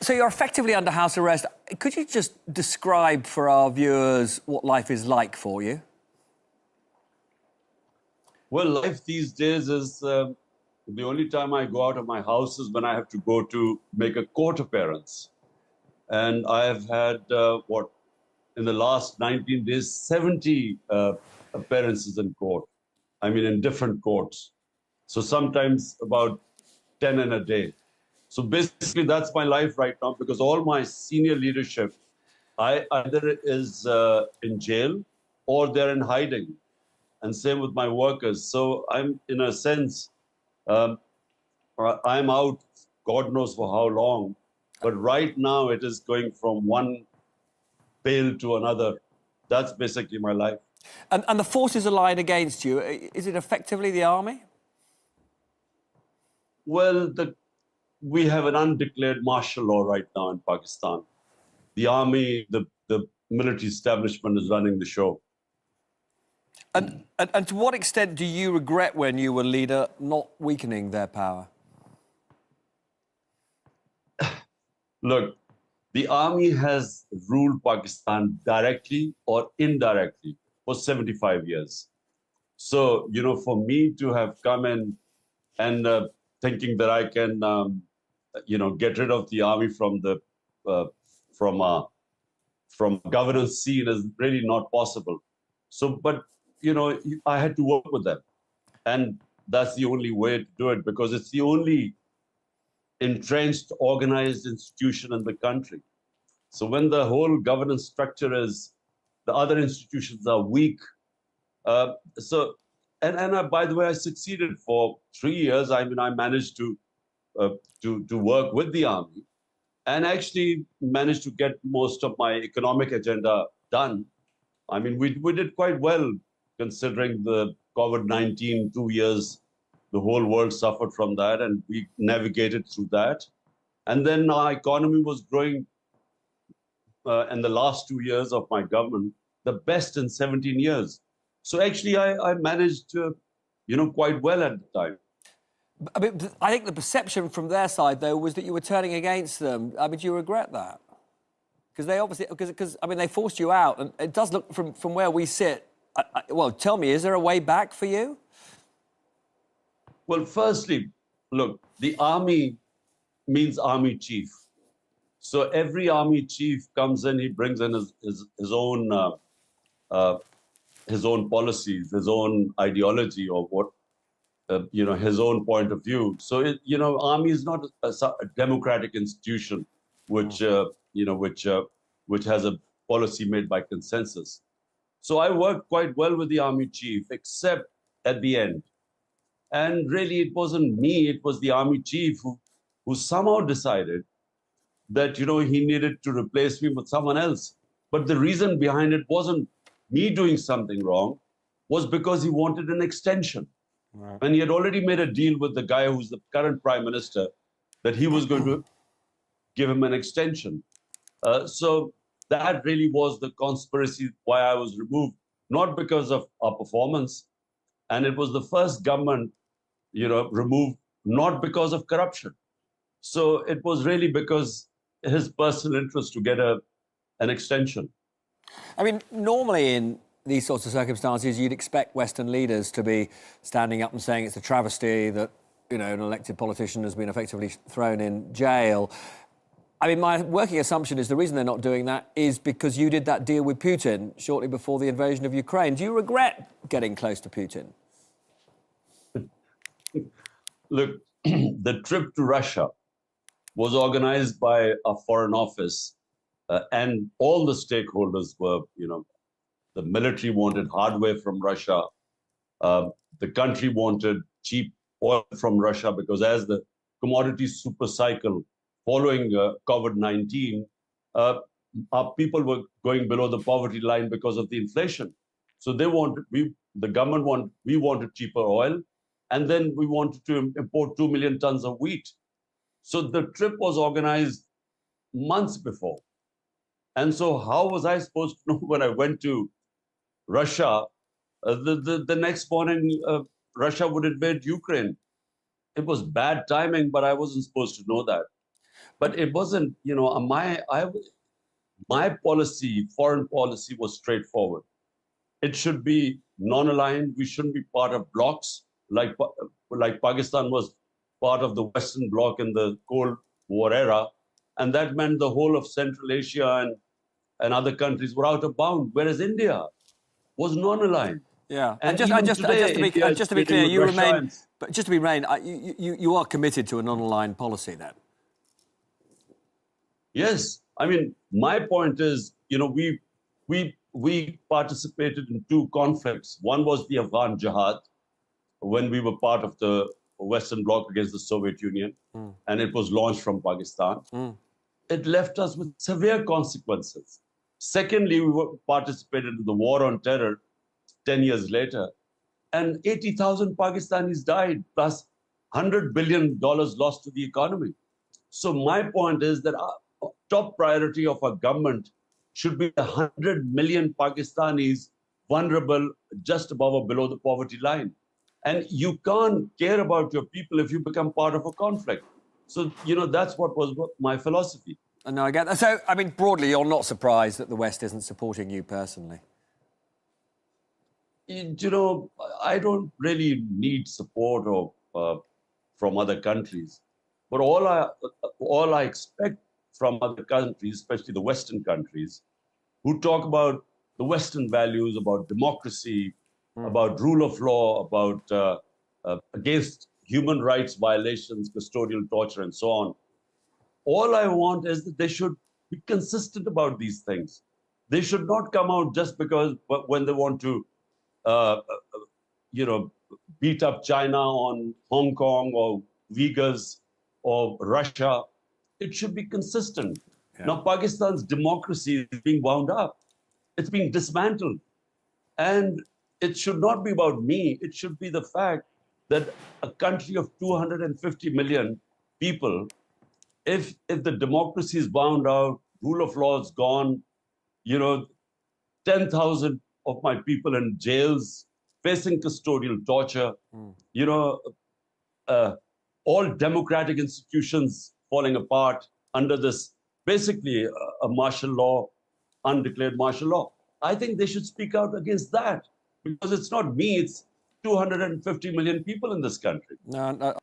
So you're effectively under house arrest. Could you just describe for our viewers what life is like for you? Well, life these days is the only time I go out of my house is when I have to go to make a court appearance. And I have had, in the last 19 days, 70 appearances in court. I mean, in different courts. So sometimes about 10 in a day. So basically, that's my life right now because all my senior leadership, I either is in jail or they're in hiding. And same with my workers. So I'm, in a sense, I'm out, God knows for how long. But right now, it is going from one pail to another. That's basically my life. And the forces allied against you, is it effectively the army? Well, we have an undeclared martial law right now in Pakistan. The army, the military establishment is running the show. And to what extent do you regret, when you were leader, not weakening their power? Look, the army has ruled Pakistan directly or indirectly for 75 years. So, for me to have come in and thinking that I can, get rid of the army from the from governance scene is really not possible. So, but I had to work with them, and that's the only way to do it because it's the only entrenched, organized institution in the country. So when the whole governance structure is, the other institutions are weak. By the way, I succeeded for 3 years. I mean, I managed to work with the army and actually managed to get most of my economic agenda done. I mean, we did quite well considering the COVID-19 2 years. The whole world suffered from that, and we navigated through that. And then our economy was growing in the last 2 years of my government, the best in 17 years. So actually, I managed, quite well at the time. I mean, I think the perception from their side, though, was that you were turning against them. I mean, do you regret that? Because they obviously, I mean, they forced you out, and it does look from where we sit. Well, tell me, is there a way back for you? Well, firstly, look, the army means army chief. So every army chief comes in, he brings in his own policies, his own ideology, or what his own point of view. So army is not a democratic institution, which which has a policy made by consensus. So I worked quite well with the army chief, except at the end. And really, it wasn't me, it was the army chief who somehow decided that, he needed to replace me with someone else. But the reason behind it wasn't me doing something wrong, was because he wanted an extension. Right. And he had already made a deal with the guy who's the current prime minister that he was going to give him an extension. So that really was the conspiracy why I was removed, not because of our performance. And it was the first government removed not because of corruption. So it was really because his personal interest to get an extension. I mean, normally in these sorts of circumstances, you'd expect Western leaders to be standing up and saying it's a travesty that, an elected politician has been effectively thrown in jail. I mean, my working assumption is the reason they're not doing that is because you did that deal with Putin shortly before the invasion of Ukraine. Do you regret getting close to Putin? Look, the trip to Russia was organized by a foreign office, and all the stakeholders were, the military wanted hardware from Russia. The country wanted cheap oil from Russia because as the commodity super cycle following COVID-19, our people were going below the poverty line because of the inflation. So we wanted cheaper oil. And then we wanted to import 2 million tons of wheat. So the trip was organized months before. And so how was I supposed to know when I went to Russia, the next morning, Russia would invade Ukraine? It was bad timing, but I wasn't supposed to know that. But it wasn't, my policy, foreign policy was straightforward. It should be non-aligned. We shouldn't be part of blocs like Pakistan was part of the Western Bloc in the Cold War era. And that meant the whole of Central Asia and other countries were out of bound, whereas India was non-aligned. Yeah, And just even to today, be India is just to be dealing clear, with Russia and- but just to be remain, you are committed to a non-aligned policy then. Yes, I mean, my point is, we participated in two conflicts. One was the Afghan Jihad, when we were part of the Western Bloc against the Soviet Union, and it was launched from Pakistan. It left us with severe consequences. Secondly, we participated in the war on terror 10 years later, and 80,000 Pakistanis died, plus $100 billion lost to the economy. So my point is that our top priority of our government should be the 100 million Pakistanis vulnerable just above or below the poverty line. And you can't care about your people if you become part of a conflict. So, that's what was my philosophy. No, I get that. So, I mean, broadly, you're not surprised that the West isn't supporting you personally? I don't really need support from other countries. But all I expect from other countries, especially the Western countries, who talk about the Western values, about democracy, about rule of law, about against human rights violations, custodial torture, and so on. All I want is that they should be consistent about these things. They should not come out just because when they want to, beat up China on Hong Kong or Uyghurs or Russia. It should be consistent. Yeah. Now, Pakistan's democracy is being wound up. It's being dismantled. And it should not be about me. It should be the fact that a country of 250 million people, if the democracy is wound out, rule of law is gone, 10,000 of my people in jails, facing custodial torture, all democratic institutions falling apart under this, basically a martial law, undeclared martial law. I think they should speak out against that, because it's not me, it's 250 million people in this country. No,